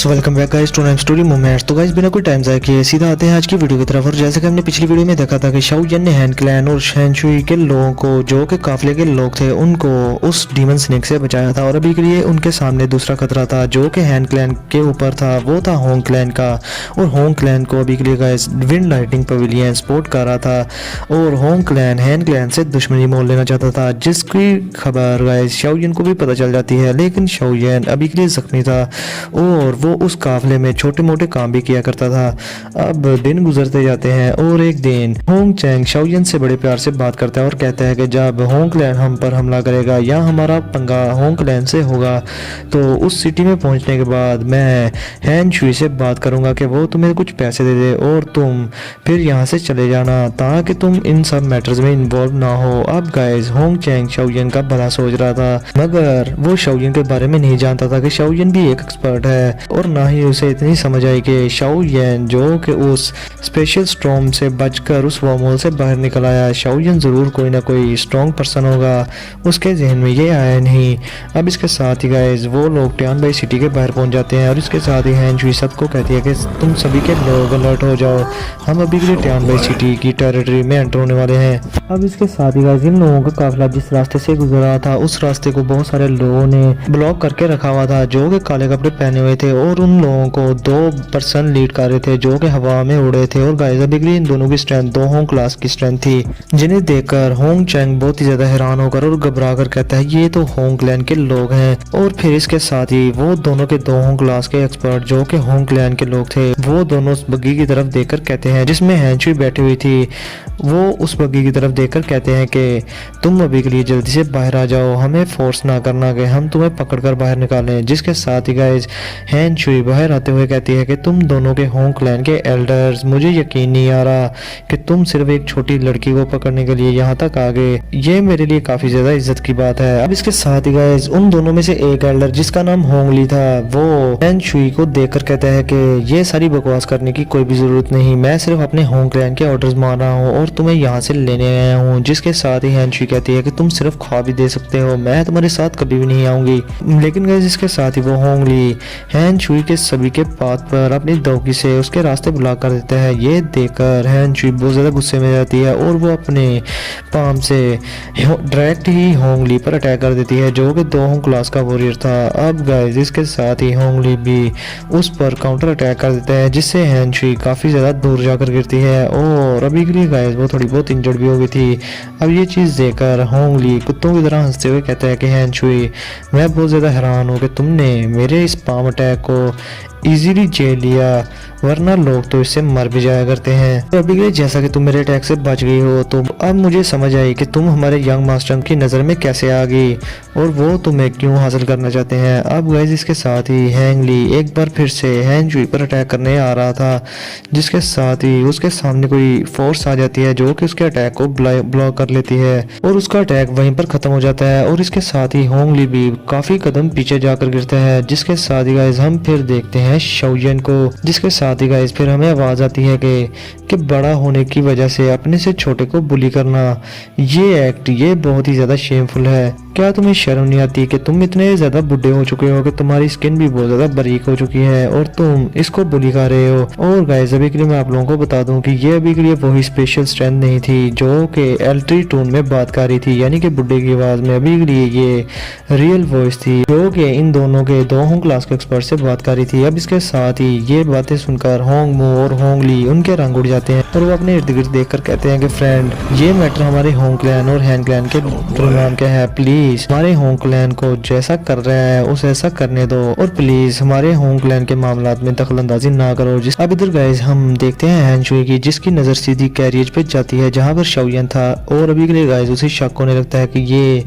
So welcome back guys to story moments. तो guys बिना कोई टाइम ज़ाया किए सीधा आते हैं आज की वीडियो की तरफ। और जैसे कि हमने पिछली वीडियो में देखा था कि शाओ यन ने हैन क्लैन और शेंशुई के लोगों को, जो कि काफिले के लोग थे, उनको उस डीमन स्नेक से बचाया था। और अभी के लिए उनके सामने दूसरा खतरा था जो कि हैन क्लैन के ऊपर था, वो था होंग क्लैन का। और होंग क्लैन को अभी के लिए guys wind lighting pavilion support कर रहा था और होंग क्लैन हैन क्लैन से दुश्मनी मोल लेना चाहता था, जिसकी खबर गाइस शाओ यन को भी पता चल जाती है। लेकिन शाओ यन अभी के लिए जख्मी था और वो उस काफिले में छोटे मोटे काम भी किया करता था। अब दिन गुजरते जाते हैं और एक दिन होंग चैंग शाओ यन से बड़े प्यार से बात करता है और कहता है कि जब होंग क्लैन हम पर हमला करेगा या हमारा पंगा होंग क्लैन से होगा तो उस सिटी में पहुंचने के बाद मैं हैन शुई से बात करूंगा कि वो तुम्हें कुछ पैसे दे दे और तुम फिर यहाँ से चले जाना ताकि तुम इन सब मैटर्स में इन्वॉल्व ना हो। अब गाइस होंग चैंग शाओ यन का भला सोच रहा था, मगर वो शाओ यन के बारे में नहीं जानता था कि शाओ यन भी एक एक्सपर्ट है और ना ही उसे इतनी समझ आई कि शाओ यन जो कि उस स्पेशल स्टॉर्म से बचकर उस वर्महोल से बाहर निकल आया, शाओ यन जरूर कोई ना कोई स्ट्रॉन्ग पर्सन होगा। उसके जहन में ये आया नहीं। अब इसके साथ ही गाइस वो लोग टियान बाई सिटी के बाहर पहुंच जाते हैं और इसके साथ ही हैन शुई सबको कहती है कि तुम सभी के लोग अलर्ट हो जाओ, हम अभी के लिए टियान बाई सिटी की टेरिटरी में एंटर होने वाले हैं। अब इसके साथ ही गाइस इन लोगों का काफिला जिस रास्ते से गुजर रहा था उस रास्ते को बहुत सारे लोगों ने ब्लॉक करके रखा हुआ था जो कि काले कपड़े पहने हुए थे और उन लोगों को 2 पर्सन लीड कर रहे थे जो कि हवा में उड़े थे। और गाइस अभी इन दोनों की स्ट्रेंथ 2 होंग क्लास की स्ट्रेंथ थी, जिन्हें देखकर होंग चैंग बहुत ही ज्यादा हैरान होकर और घबरा कर कहता है ये तो होंग क्लैन के लोग हैं। और फिर इसके साथ ही वो दोनों के 2 होंग क्लास के एक्सपर्ट जो कि होंग क्लैन के लोग थे, वो दोनों उस बग्गी की तरफ देखकर कहते हैं जिसमें हैन शुई बैठी हुई थी, वो उस बग्गी की तरफ देखकर कहते हैं कि तुम अभी के लिए जल्दी से बाहर आ जाओ, हमें फोर्स ना करना कि हम तुम्हें पकड़कर बाहर निकालें। जिसके साथ ही गाइस हैन शुई बाहर आते हुए कहती है कि तुम दोनों के होंग क्लैन के एल्डर्स, मुझे यकीन नहीं आ रहा कि तुम सिर्फ एक छोटी लड़की को पकड़ने के लिए यहाँ तक आ गए, ये मेरे लिए काफी ज्यादा इज्जत की बात है। अब इसके साथ ही गाइस उन दोनों में से एक एल्डर जिसका नाम होंग ली था, वो हैन शुई को देखकर कहता है कि ये सारी बकवास करने की कोई भी जरूरत नहीं, मैं सिर्फ अपने होंग क्लैन के ऑर्डर्स मान रहा हूँ और तुम्हें यहाँ से लेने आया हूँ। जिसके साथ ही हैन शुई कहती है कि तुम सिर्फ ख्वाब ही दे सकते हो, मैं तुम्हारे साथ कभी भी नहीं आऊंगी। लेकिन गाइस इसके साथ ही वो होंग ली हैन शुई के सभी के पाथ पर अपनी दौकी से उसके रास्ते ब्लॉक कर देता है। ये देखकर हैन शुई बहुत ज्यादा गुस्से में जाती है और वो अपने पाम से डायरेक्ट ही होंग ली पर अटैक कर देती है जो कि 2 होंग क्लास का वॉरियर था। अब गाइस इसके साथ ही होंग ली भी उस पर काउंटर अटैक कर देता है जिससे हैन शुई काफी ज्यादा दूर जाकर गिरती है और अभी के लिए गाइस वो थोड़ी बहुत इंजर्ड भी हो गई थी। अब ये चीज देखकर होंग ली कुत्तों की तरह हंसते हुए कहता है कि हैन शुई मैं बहुत ज्यादा हैरान हूँ कि तुमने मेरे इस पाम अटैक को इजीली झेल लिया, वरना लोग तो इससे मर भी जाया करते हैं। तो अभी के लिए जैसा कि तुम मेरे अटैक से बच गई हो तो अब मुझे समझ आई कि तुम हमारे यंग मास्टर की नज़र में कैसे आ गई और वो तुम्हें क्यों हासिल करना चाहते हैं। अब गाइस इसके साथ ही हैंग ली एक बार फिर से हैन शुई पर अटैक करने आ रहा था, जिसके साथ ही उसके सामने कोई फोर्स आ जाती है जो कि उसके अटैक को ब्लॉक कर लेती है और उसका अटैक वहीं पर खत्म हो जाता है। और इसके साथ ही होंग ली भी काफी कदम पीछे जाकर गिरता है। जिसके साथ ही गाइस हम फिर देखते हैं शाओ यन को, जिसके साथ ही गाइस फिर हमें आवाज आती है कि बड़ा होने की वजह से अपने से छोटे को बुली करना, ये एक्ट ये बहुत ही ज्यादा शेमफुल है। क्या तुम्हें शर्म नहीं आती कि तुम इतने ज्यादा बुढ़े हो चुके हो कि तुम्हारी स्किन भी बहुत ज्यादा बारीक हो चुकी है और तुम इसको बुली कर रहे हो। और गाइस अभी के लिए मैं आप लोगों को बता दूं कि ये अभी के लिए वही स्पेशल स्ट्रेंथ नहीं थी जो कि एल्ट्री टोन में बात कर रही थी, यानी कि बुढ़े की आवाज में। अभी के लिए ये रियल वॉइस थी जो कि इन दोनों के 2 होंग क्लास के एक्सपर्ट से बात कर रही थी। अब इसके साथ ही ये बातें सुनकर होंग मू और होंग ली उनके रंग उड़ जाते हैं और वो अपने इर्द गिर्द देखकर कहते हैं कि फ्रेंड ये मैटर हमारे होंग क्लैन और हैन क्लैन के दरमियान का है, प्लीज हमारे होंग क्लैन को जैसा कर रहा है उसे ऐसा करने दो और प्लीज हमारे होंग क्लैन के मामलात में दखल अंदाजी ना करो। अब इधर गाइस हम देखते हैं हैन शुई की, जिसकी नजर सीधी कैरियज पे जाती है जहाँ पर शाओ यन था और अभी के लिए गाइस उसे शक होने लगता है कि ये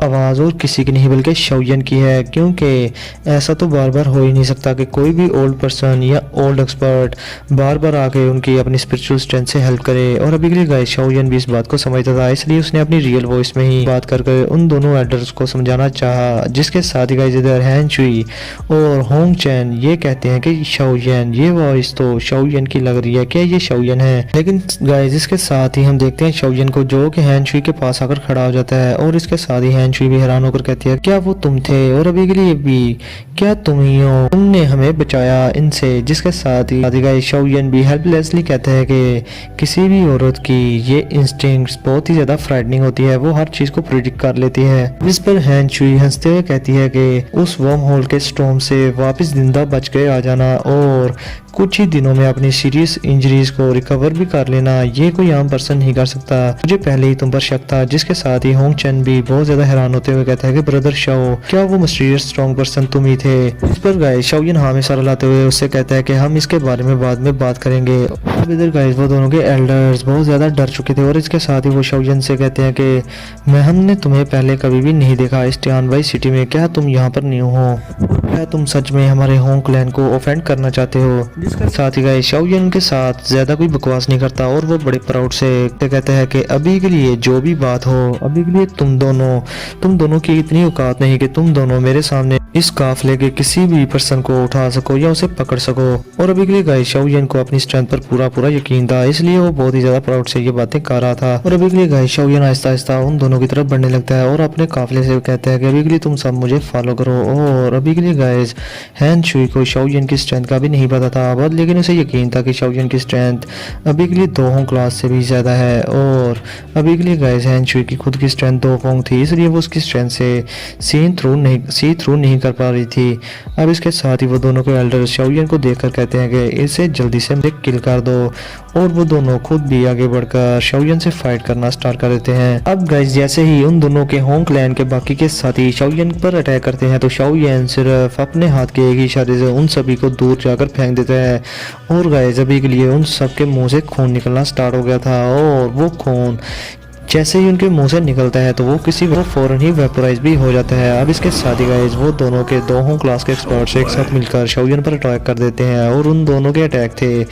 आवाज और किसी की नहीं बल्कि शाओ यन की है, क्योंकि ऐसा तो बार बार हो ही नहीं सकता कि कोई भी ओल्ड पर्सन या ओल्ड एक्सपर्ट बार बार आके उनकी अपनी स्पिरिचुअल स्ट्रेंथ से हेल्प करे। और अभी के लिए गाइस शाओ यन भी इस बात को समझता था, इसलिए उसने अपनी रियल वॉइस में ही बात करके उन दोनों एल्डर्स को समझाना चाहा। जिसके साथ ही गाइस इधर हैन शुई और होंग चैन ये कहते हैं कि शाओ यन ये वॉइस तो शाओ यन की लग रही है, क्या ये शाओ यन है। लेकिन गाइस इसके साथ ही हम देखते हैं शाओ यन को जो कि हैन शुई के पास आकर खड़ा हो जाता है और इसके साथ ही हैन हैन शुई भी हैरान होकर कहती है क्या वो तुम थे और अभी के लिए भी क्या तुम ही हो, तुमने हमें बचाया इनसे। जिसके साथ ही गाइस शाओयन भी हेल्पलेसली कहते हैं कि किसी भी औरत की ये इंस्टिंक्ट्स बहुत ही ज्यादा फ्राइटनिंग होती है, वो हर चीज को प्रिडिक्ट कर लेती है। जिस पर हैन शुई हंसते हुए कहती है कि उस वर्म होल के स्टॉर्म से वापस जिंदा बच के आ जाना और कुछ ही दिनों में अपनी सीरियस इंजरीज को रिकवर भी कर लेना, ये कोई आम पर्सन नहीं कर सकता। मुझे पहले ही तुम पर शक था। जिसके साथ ही होंग चेन भी बहुत ज्यादा हैरान होते हुए कहता है कि ब्रदर शाओ, क्या वो मिस्टीरियस स्ट्रॉन्ग पर्सन तुम ही थे। इस पर गाइस शाओयन हाँ में सर लाते हुए उससे कहता है कि हम इसके बारे में बाद में बात करेंगे। अब इधर गाइस वो दोनों के एल्डर्स बहुत ज्यादा डर चुके थे और इसके साथ ही वो शाओयन से कहते हैं कि हमने तुम्हें पहले कभी भी नहीं देखा इस टियानवाई सिटी में, क्या तुम यहाँ पर न्यू हो, क्या तुम सच में हमारे होंग क्लैन को ऑफेंड करना चाहते हो। जिसके साथ ही गाइस शाओयन के साथ ज्यादा कोई बकवास नहीं करता और वो बड़े प्राउड से कहते हैं कि अभी के लिए जो भी बात हो, अभी के लिए तुम दोनों की इतनी औकात नहीं कि तुम दोनों मेरे सामने इस काफले के किसी भी पर्सन को उठा सको या उसे पकड़ सको। और अभी के लिए गाइस शाओयन को अपनी स्ट्रेंथ पर पूरा यकीन था, इसलिए वो बहुत ही ज्यादा प्राउड से ये बातें कर रहा था। और अभी के लिए गाइस शाओयन आहिस्ता आहिस्ता उन दोनों की तरफ बढ़ने लगता है और अपने काफले से कहता है कि अभी के लिए तुम सब मुझे फॉलो करो। और अभी के लिए गाइस हैन शुई को शाओयन की स्ट्रेंथ का भी नहीं पता था, बट लेकिन उसे यकीन था कि शाओयन की स्ट्रेंथ अभी के लिए 2 होंग क्लास से भी ज्यादा है। और अभी के लिए गाइस हैन शुई की खुद की स्ट्रेंथ 2 होंग थी, इसलिए वो उसकी स्ट्रेंथ से सी थ्रू नहीं कर पा रही थी। अब इसके साथ ही वो दोनों के एल्डर शाओयन को देखकर कहते हैं कि इसे जल्दी से मुझे किल कर दो। और वो दोनों खुद भी आगे बढ़कर शाओयन से फाइट करना स्टार्ट कर देते हैं। अब गाइस जैसे ही उन दोनों के होंग क्लैन के बाकी के साथी शाओयन पर अटैक करते हैं तो शाओयन सिर्फ अपने हाथ के एक ही इशारे से उन सभी को दूर जाकर फेंक देता है। और गाइस अभी के लिए उन सब के मुंह से खून निकलना स्टार्ट हो गया था और वो खून जैसे ही उनके मुंह से निकलता है तो वो फौरन ही वेपोराइज भी हो जाता है। अब इसके साथ ही गाइस वो दोनों के 2 होंग क्लास के एक्सपर्ट्स एक साथ मिलकर शाओयन पर अटैक कर देते हैं और उन दोनों के अटैक थे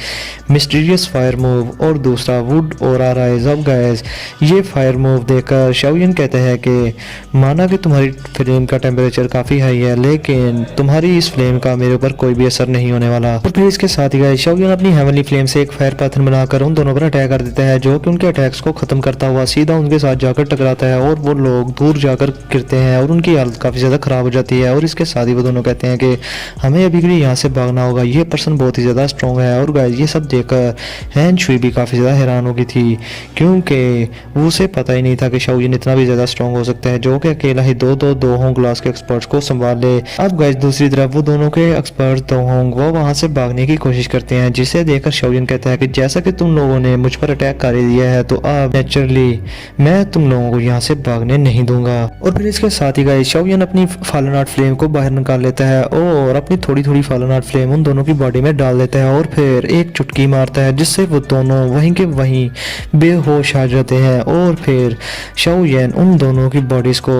मिस्टीरियस फायर मूव और दूसरा वुड ऑरा राइज। अब गाइस ये फायर मूव देखकर शाओयन कहते हैं कि माना कि तुम्हारी फ्लेम का टेम्परेचर काफ़ी हाई है, लेकिन तुम्हारी इस फ्लेम का मेरे ऊपर कोई भी असर नहीं होने वाला। और फिर इसके साथ ही गाइस शाओयन अपनी हेवनली फ्लेम से एक फायर पैथन बनाकर उन दोनों पर अटैक कर देता है, जो कि उनके अटैक्स को खत्म करता हुआ उनके साथ जाकर टकराता है और वो लोग दूर जाकर गिरते हैं और उनकी हालत काफ़ी ज़्यादा ख़राब हो जाती है। और इसके साथ ही वो दोनों कहते हैं कि हमें अभी के लिए यहाँ से भागना होगा, ये पर्सन बहुत ही ज़्यादा स्ट्रॉन्ग है। और गाइस ये सब देखकर हैन शुई भी काफ़ी ज़्यादा हैरान हो गई थी, क्योंकि उसे पता ही नहीं था कि शाओयन इतना भी ज़्यादा स्ट्रॉन्ग हो सकता है, जो कि अकेला ही दो होंग क्लास के एक्सपर्ट्स को संभाल ले। अब गाइस दूसरी तरफ वो दोनों के एक्सपर्ट 2 होंग वो वहाँ से भागने की कोशिश करते हैं, जिसे देखकर शाओयन कहता है कि जैसा कि तुम लोगों ने मुझ पर अटैक कर दिया है तो अब नेचुरली मैं तुम लोगों को यहाँ से भागने नहीं दूंगा। और फिर इसके साथ ही गाइस शाओयन अपनी फॉलन आउट फ्लेम को बाहर निकाल लेता है और अपनी थोड़ी फॉलन आउट फ्लेम उन दोनों की बॉडी में डाल देता है और फिर एक चुटकी मारता है, जिससे वो दोनों वहीं के वहीं बेहोश आ जाते हैं। और फिर शाओयन उन दोनों की बॉडीज को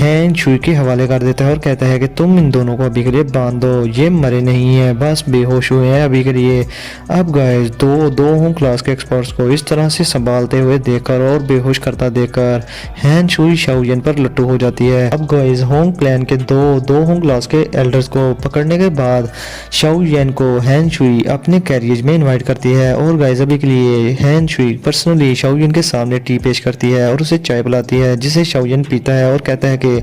हैन शुई के हवाले कर देता है और कहता है कि तुम इन दोनों को अभी के लिए बांध दो, ये मरे नहीं है, बस बेहोश हुए हैं अभी के लिए। अब गाइस दो होंग क्लास के एक्सपर्ट्स को इस तरह से संभालते हुए देखकर और बेहोश करता देखकर हैन शुई शाओयन पर लट्टू हो जाती है। अब गाइस होंग क्लैन के दो होंग क्लास के एल्डर्स को पकड़ने के बाद शाओयन को हैन शुई अपने कैरियज में इनवाइट करती है। और गाइस अभी के लिए हैन शुई पर्सनली शाओयन के सामने टी पेश करती है और उसे चाय पिलाती है, जिसे शाओयन पीता है और कहता है कि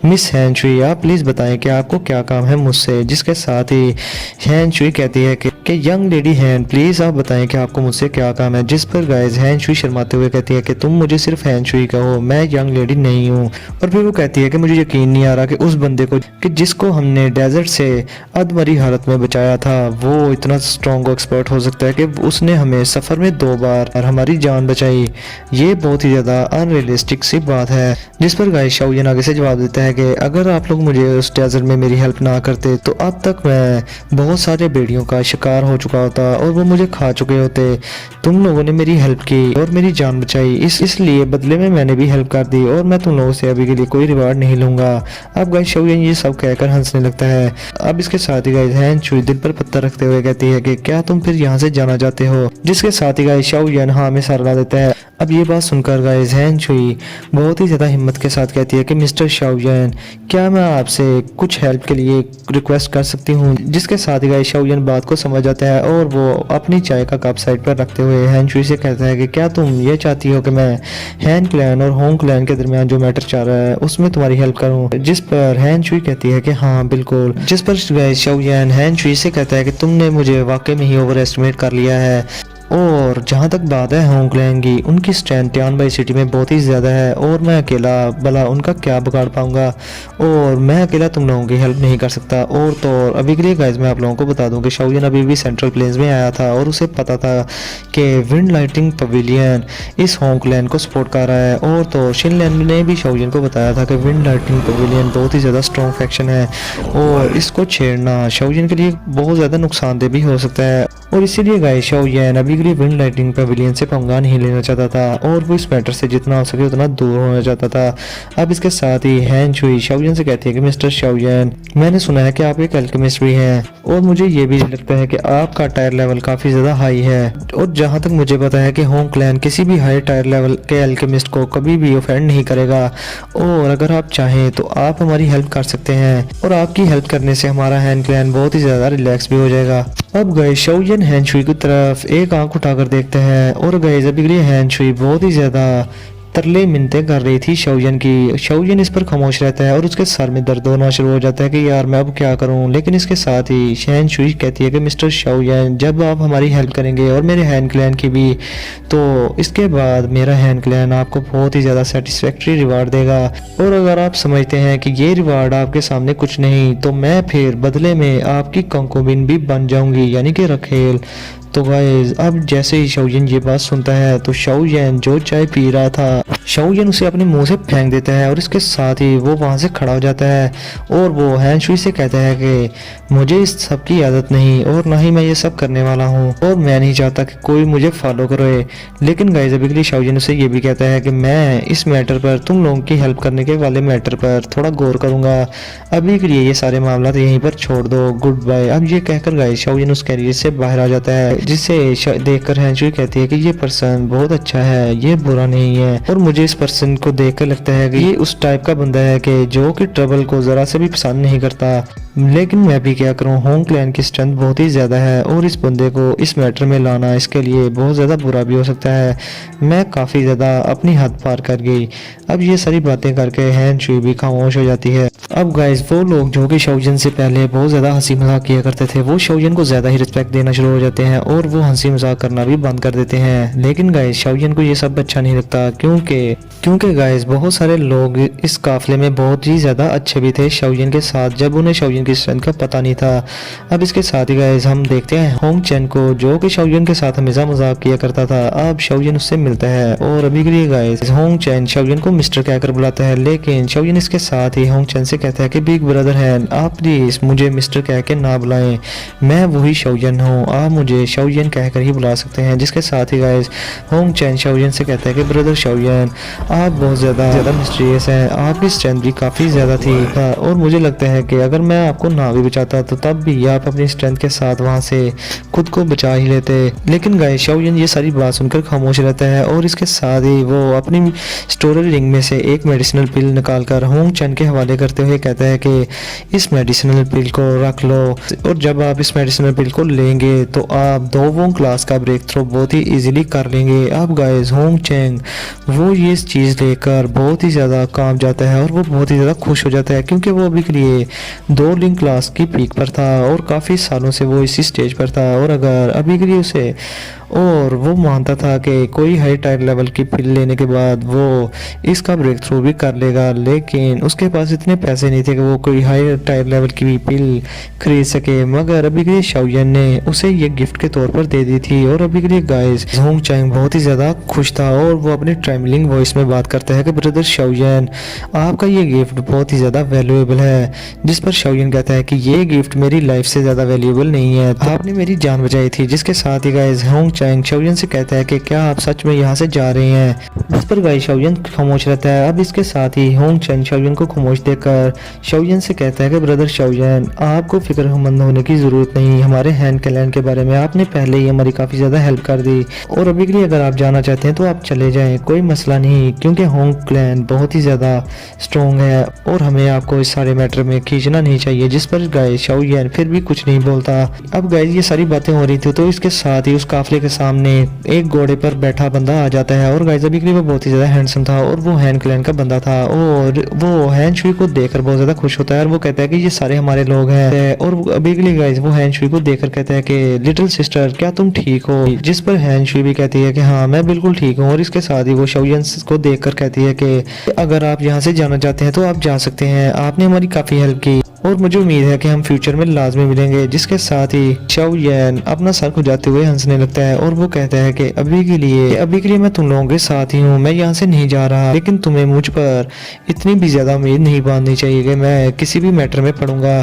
मिस हैन शुई आप प्लीज बताएं कि आपको क्या काम है मुझसे। जिसके साथ ही हैन शुई कहती है कि यंग लेडी हैन प्लीज आप बताएं कि आपको मुझसे क्या काम है। जिस पर गाइस हैन शुई शर्माते हुए कहती है कि तुम मुझे सिर्फ हैन शुई कहो, मैं यंग लेडी नहीं हूँ। और फिर वो कहती है कि मुझे यकीन नहीं आ रहा कि उस बंदे को कि जिसको हमने डेजर्ट से अधमरी हालत में बचाया था वो इतना स्ट्रॉन्ग एक्सपर्ट हो सकता है कि उसने हमें सफर में 2 बार और हमारी जान बचाई। ये बहुत ही ज्यादा अनरियलिस्टिक सी बात है। जिस पर गाइस शाओयन आगे से जवाब देता है कि अगर आप लोग मुझे उस डेजर्ट में मेरी हेल्प ना करते तो अब तक मैं बहुत सारे बेड़ियों का शिकार हो चुका होता और वो मुझे खा चुके होते। तुम लोगों ने मेरी हेल्प की और मेरी जान बचाई, इसलिए बदले में मैंने भी हेल्प कर दी और मैं तुम लोगों से अभी के लिए कोई रिवार्ड नहीं लूंगा। अब गाइस शाओयन ये सब कहकर हंसने लगता है। अब इसके साथ ही गाइस हैन शुई दिल पर पत्थर रखते हुए कहती है कि क्या तुम फिर यहाँ से जाना चाहते हो। जिसके साथ ही गाइस शाओयन हाँ में सर ला देता है। अब ये बात सुनकर गाइस हैन शुई बहुत ही ज़्यादा हिम्मत के साथ कहती है कि मिस्टर शाओयन क्या मैं आपसे कुछ हेल्प के लिए रिक्वेस्ट कर सकती हूँ। जिसके साथ ही गाइस शाओयन बात को समझ जाता है और वो अपनी चाय का कप साइड पर रखते हुए हैन शुई से कहता है कि क्या तुम ये चाहती हो कि मैं हैन क्लैन और होंग क्लैन के दरमियान जो मैटर चल रहा है उसमें तुम्हारी हेल्प करूं। जिस पर हैन शुई कहती है कि हाँ बिल्कुल। जिस पर शाओ यान हैन शुई से कहता है कि तुमने मुझे वाकई में ही ओवर एस्टिमेट कर लिया है, और जहाँ तक बात है होंग क्लैन की, उनकी स्ट्रेंथ टियान बाई सिटी में बहुत ही ज़्यादा है और मैं अकेला भला उनका क्या बिगाड़ पाऊंगा, और मैं अकेला तुम लोगों की हेल्प नहीं कर सकता। और तो और अभी के लिए गाइस मैं आप लोगों को बता दूं कि शाओ यान अभी भी सेंट्रल प्लेन्स में आया था और उसे पता था कि विंड लाइटिंग पवेलियन इस होंग क्लैन को सपोर्ट कर रहा है। और तो शिन लैन ने भी शाओ यान को बताया था कि विंड लाइटिंग पवेलियन बहुत ही ज़्यादा स्ट्रॉन्ग फैक्शन है और इसको छेड़ना शाओ यान के लिए बहुत ज़्यादा नुकसानदेह भी हो सकता है। और इसीलिए गाइस शाओ यान अभी के लिए विंड लाइटिंग पवेलियन से पंगा नहीं लेना चाहता था और वो इस मैटर से जितना हो सके उतना दूर होना चाहता था। अब इसके साथ ही हैन शुई शाओ यान से कहती है कि मिस्टर शाओ यान, मैंने सुना है कि आप एक अल्केमिस्ट भी हैं और मुझे ये भी लगता है कि आपका टायर लेवल काफ़ी ज़्यादा हाई है, और जहाँ तक मुझे पता है कि होंग क्लैन किसी भी हाई टायर लेवल के अल्केमिस्ट को कभी भी ऑफेंड नहीं करेगा, और अगर आप चाहें तो आप हमारी हेल्प कर सकते हैं और आपकी हेल्प करने से हमारा हैन क्लैन बहुत ही ज़्यादा रिलैक्स भी हो जाएगा। अब गए शाओ यान हैन शुई की तरफ एक आंख उठाकर देखते हैं और गए अभी के लिए हैन शुई बहुत ही ज़्यादा तरले मिन्नतें कर रही थी शाओ यान की। शाओ यान इस पर खामोश रहता है और उसके सर में दर्द होना शुरू हो जाता है कि यार मैं अब क्या करूं। लेकिन इसके साथ ही हैन शुई कहती है कि मिस्टर शाओ यान, जब आप हमारी हेल्प करेंगे और मेरे हैन क्लैन की भी, तो इसके बाद मेरा हैन क्लैन आपको बहुत ही ज़्यादा सेटिस्फैक्ट्री रिवार्ड देगा, और अगर आप समझते हैं कि ये रिवार्ड आपके सामने कुछ नहीं तो मैं फिर बदले में आपकी कंकोबिन भी बन जाऊंगी, यानी कि रखेल। तो गाइस अब जैसे ही शाओ यान ये बात सुनता है तो शाओ यान जो चाय पी रहा था शाओ यान उसे अपने मुंह से फेंक देता है और इसके साथ ही वो वहां से खड़ा हो जाता है और वो हैन शुई से कहता है कि मुझे इस सब की आदत नहीं और ना ही मैं ये सब करने वाला हूँ और मैं नहीं चाहता कि कोई मुझे फॉलो करे। लेकिन गाइस अभी के लिए शाओ यान उसे ये भी कहता है कि मैं इस मैटर पर, तुम लोगों की हेल्प करने के वाले मैटर पर थोड़ा गौर करूंगा, अभी के लिए ये सारे मामला यहीं पर छोड़ दो, गुड बाय। अब ये कहकर गाइस शाओ यान उस कैरियर से बाहर आ जाता है, जिसे देखकर हैन शुई कहती है कि ये पर्सन बहुत अच्छा है, ये बुरा नहीं है, और मुझे इस पर्सन को देखकर लगता है कि ये उस टाइप का बंदा है कि जो कि ट्रबल को जरा से भी पसंद नहीं करता। लेकिन मैं भी क्या करूं, होंग क्लैन की स्ट्रेंथ बहुत ही ज़्यादा है और इस बंदे को इस मैटर में लाना इसके लिए बहुत ज़्यादा बुरा भी हो सकता है। मैं काफ़ी ज़्यादा अपनी हद पार कर गई। अब ये सारी बातें करके हैन शुई भी खामोश हो जाती है। अब गाइस वो लोग जो कि शाओ यान से पहले बहुत ज़्यादा हंसी मजाक किया करते थे वो शाओ यान को ज़्यादा ही रिस्पेक्ट देना शुरू हो जाते हैं और वो हंसी मजाक करना भी बंद कर देते हैं। लेकिन गाइस शाओ यान को ये सब अच्छा नहीं लगता, क्योंकि गाइस बहुत सारे लोग इस काफिले में बहुत ही ज़्यादा अच्छे भी थे शाओ यान के साथ, जब उन्हें शाओ यान की स्ट्रेंथ का पता नहीं था। अब इसके साथ ही गाइस हम देखते हैं होंग चैन को, जो कि शाओ यान के साथ हमेशा मजाक किया करता था। अब शाओ यान उससे मिलता है और अभी के लिए गाइस होंग चैन शाओ यान को मिस्टर कहकर बुलाता है, लेकिन शाओ यान इसके साथ ही होंग चैन से कहता है कि बिग ब्रदर है, आप प्लीज मुझे मिस्टर कह के ना बुलाएं, मैं वही शाओ यान हूँ, आप मुझे शाओ यान कहकर ही बुला सकते हैं। जिसके साथ ही गाइस होंग चैन शाओ यान से कहता है कि ब्रदर शाओ यान, आप बहुत ज़्यादा मिस्टीरियस हैं, आपकी स्ट्रेंथ भी काफ़ी ज़्यादा थी और मुझे लगता है कि अगर मैं आपको ना भी बचाता तो तब भी आप अपनी स्ट्रेंथ के साथ वहाँ से खुद को बचा ही लेते। लेकिन गाइस शाओ यान ये सारी बात सुनकर खामोश रहता है और इसके साथ ही वो अपनी स्टोरेज रिंग में से एक मेडिसिनल पिल निकालकर होंग चैन के हवाले करते हुए कहता है कि इस मेडिसिनल पिल को रख लो और जब आप इस मेडिसिनल पिल को लेंगे तो आप 2 वोंग क्लास का ब्रेक थ्रू बहुत ही इजीली कर लेंगे। अब गाइस होंग चैन वो ये चीज़ लेकर बहुत ही ज़्यादा काम जाता है और वो बहुत ही ज़्यादा खुश हो जाता है, क्योंकि वो अभी के लिए 2 लिंक क्लास की पीक पर था और काफ़ी सालों से वो इसी स्टेज पर था, और अगर अभी के लिए उसे और वो मानता था कि कोई हाई टायर लेवल की पिल लेने के बाद वो इसका ब्रेक थ्रू भी कर लेगा, लेकिन उसके पास इतने पैसे नहीं थे कि वो कोई हाई टायर लेवल की भी पिल खरीद सके। मगर अभी के लिए शाओ यान ने उसे ये गिफ्ट के तौर पर दे दी थी और अभी के लिए गाइस होंग चैन बहुत ही ज़्यादा खुश था और वो अपने ट्रेमलिंग वॉइस में बात करता है कि ब्रदर शाओ यान, आपका ये गिफ्ट बहुत ही ज़्यादा वैल्यूएबल है। जिस पर शाओ यान कहता है कि ये गिफ्ट मेरी लाइफ से ज़्यादा वैल्यूएबल नहीं है, आपने मेरी जान बचाई थी। जिसके साथ ही गाइस होंग चैन शाओ यान से कहता है कि क्या आप सच में यहाँ से जा रहे हैं। जिस पर गाइस शाओ यान खामोश रहता है। अब इसके साथ ही होंग चैन शाओ यान को खामोश देखकर शाओ यान से कहता है कि ब्रदर शाओ यान, आपको फिक्रमंद होने की ज़रूरत नहीं हमारे हैन क्लैन के बारे में, आपने पहले ही हमारी काफ़ी ज़्यादा हेल्प कर दी और अभी के लिए अगर आप जाना चाहते हैं तो आप चले जाएं, कोई मसला नहीं, क्योंकि होंग क्लैन बहुत ही ज़्यादा स्ट्रॉन्ग है और हमें आपको इस सारे मैटर में खींचना नहीं चाहिए। जिस पर गाइस शाओ यान फिर भी कुछ नहीं बोलता। अब गाइस ये सारी बातें हो रही थी तो इसके साथ ही उस काफिले के सामने एक घोड़े पर बैठा बंदा आ जाता है और गाइस अभी के लिए वो बहुत ही ज़्यादा हैंडसम था और वो हैन क्लैन का बंदा था और वो हैन शुई को देखकर बहुत ज़्यादा खुश होता है और वो कहता है कि ये सारे हमारे लोग हैं। और अभी के लिए गाइस वो हैन शुई को देखकर कहता है कि लिटिल सिस्टर क्या तुम ठीक हो, जिस पर हैन शुई भी कहती है कि हाँ मैं बिल्कुल ठीक हूँ। और इसके साथ ही वो शाओयन को देखकर कहती है कि अगर आप यहाँ से जाना चाहते हैं तो आप जा सकते हैं, आपने हमारी काफ़ी हेल्प की और मुझे उम्मीद है कि हम फ्यूचर में लाजमी मिलेंगे। जिसके साथ ही शाओयन अपना सर खुजाते हुए हंसने लगता है और वो कहता है कि अभी के लिए मैं तुम लोगों के साथ ही हूँ, मैं यहाँ से नहीं जा रहा, लेकिन तुम्हें मुझ पर इतनी भी ज़्यादा उम्मीद नहीं बांधनी चाहिए कि मैं किसी भी मैटर में पढ़ूंगा।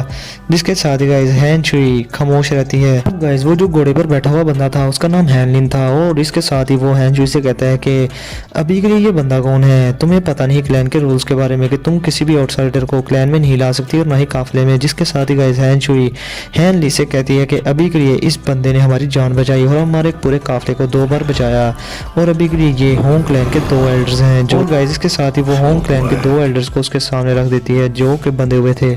जिसके साथ ही गाइस हैन शुई खामोश रहती है। अब गाइस वो जो घोड़े पर बैठा हुआ बंदा था उसका नाम हैनलिन था और इसके साथ ही वो हैन शुई से कहता है कि अभी के लिए ये बंदा कौन है, तुम्हें पता नहीं क्लैन के रूल्स के बारे में कि तुम किसी भी आउटसाइडर को क्लैन में नहीं ला सकती और ना ही काफिले में। जिसके साथ ही गाइस हैन शुई हैन ली से कहती है कि अभी के लिए इस बंदे ने हमारी जान बचाई और हमारे पूरे काफिले को 2 बार बचाया और अभी के लिए ये होंग क्लैन के 2 एल्डर्स हैं। जो गाइस इसके साथ ही वो होंग क्लैन के 2 एल्डर्स को उसके सामने रख देती है जो कि बंधे हुए थे।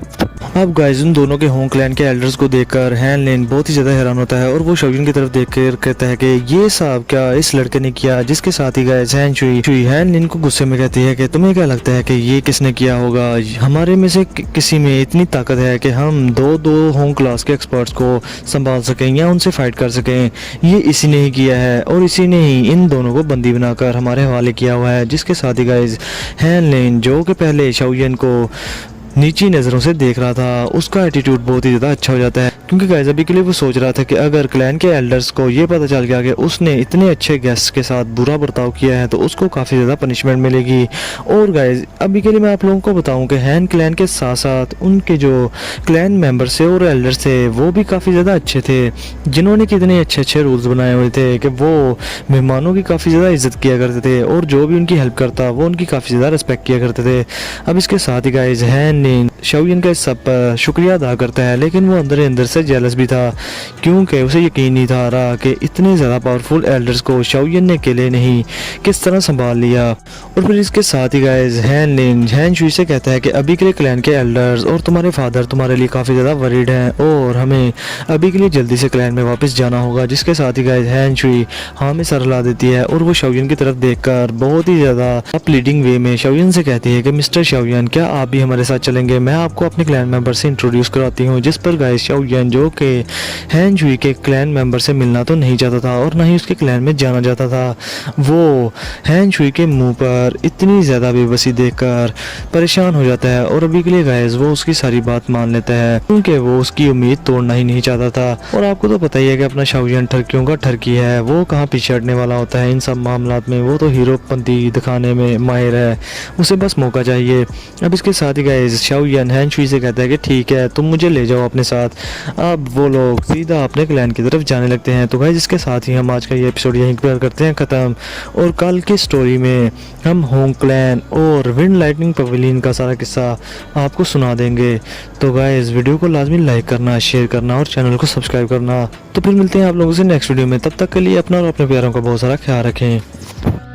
अब गाइस उन दोनों के होंग क्लैन के एल्डर्स को देखकर हैन लिन बहुत ही ज़्यादा हैरान होता है और वो शाओयन की तरफ देखकर कहता है कि ये सब क्या इस लड़के ने किया। जिसके साथ ही गाइस हैन शुई हैन लिन को गुस्से में कहती है कि तुम्हें क्या लगता है कि ये किसने किया होगा, हमारे में से किसी में इतनी ताकत है कि हम दो होंग क्लास के एक्सपर्ट्स को संभाल सकें या उनसे फाइट कर सकें, ये इसी ने ही किया है और इसी ने ही इन दोनों को बंदी बनाकर हमारे हवाले किया हुआ है। जिसके साथ ही गाइस हैन लिन जो कि पहले शाओयन को नीची नज़रों से देख रहा था उसका एटीट्यूड बहुत ही ज़्यादा अच्छा हो जाता है क्योंकि गाइस अभी के लिए वो सोच रहा था कि अगर क्लैन के एल्डर्स को ये पता चल गया कि उसने इतने अच्छे गेस्ट के साथ बुरा बर्ताव किया है तो उसको काफ़ी ज़्यादा पनिशमेंट मिलेगी। और गाइस अभी के लिए मैं आप लोगों को बताऊं कि हैन क्लैन के साथ साथ उनके जो क्लैन मेंबर्स थे और एल्डर्स थे वो भी काफ़ी ज़्यादा अच्छे थे, जिन्होंने कितने अच्छे अच्छे रूल्स बनाए हुए थे कि वो मेहमानों की काफ़ी ज़्यादा इज्जत किया करते थे और जो भी उनकी हेल्प करता वो उनकी काफ़ी ज़्यादा रिस्पेक्ट किया करते थे। अब इसके साथ ही गाइस हैन शाओयन का इस सब पर शुक्रिया अदा करता है लेकिन वो अंदर ही अंदर से जेलस भी था क्योंकि उसे यकीन नहीं था रहा कि इतने ज़्यादा पावरफुल एल्डर्स को शाओयन ने अकेले नहीं किस तरह संभाल लिया। और फिर इसके साथ ही गाइस हैन शुई से कहता है कि अभी के लिए क्लैन के एल्डर्स और तुम्हारे फादर तुम्हारे लिए काफ़ी ज़्यादा वरीड हैं और हमें अभी के लिए जल्दी से क्लैन में वापस जाना होगा। जिसके साथ ही गाइस हैन शुई हाँ में सर हिला देती है और वो शाओयन की तरफ देखकर बहुत ही ज़्यादा प्लीडिंग वे में शाओयन से कहती है कि मिस्टर शाओयन क्या आप भी हमारे साथ चलेंगे, मैं आपको अपने क्लैन मेंबर से इंट्रोड्यूस कराती हूँ। जिस पर गाइस शाओयन जो कि हैन शुई के क्लैन मेंबर से मिलना तो नहीं चाहता था और ना ही उसके क्लैन में जाना चाहता था, वो हैन शुई के मुंह पर इतनी ज़्यादा बेबसी देखकर परेशान हो जाता है और अभी के लिए गाइस वो उसकी सारी बात मान लेता है क्योंकि वो उसकी उम्मीद तोड़ना ही नहीं चाहता था। और आपको तो पता ही है कि अपना शाओयन ठरकियों का ठरकी है, वो कहाँ पीछे हटने वाला होता है इन सब मामलात में, वो तो हीरोपंती दिखाने में माहिर है, उसे बस मौका चाहिए। अब इसके साथ ही गाइस शाओयन हैन शुई से कहता है कि ठीक है तुम मुझे ले जाओ अपने साथ। अब वो लोग सीधा अपने क्लैन की तरफ जाने लगते हैं। तो गाइस इसके साथ ही हम आज का ये एपिसोड यहीं पर करते हैं ख़त्म और कल की स्टोरी में हम होंग क्लैन और विंड लाइटनिंग पवेलियन का सारा किस्सा आपको सुना देंगे। तो गाइस वीडियो को लाजमी लाइक करना, शेयर करना और चैनल को सब्सक्राइब करना। तो फिर मिलते हैं आप लोगों से नेक्स्ट वीडियो में, तब तक के लिए अपना और अपने प्यारों का बहुत सारा ख्याल रखें।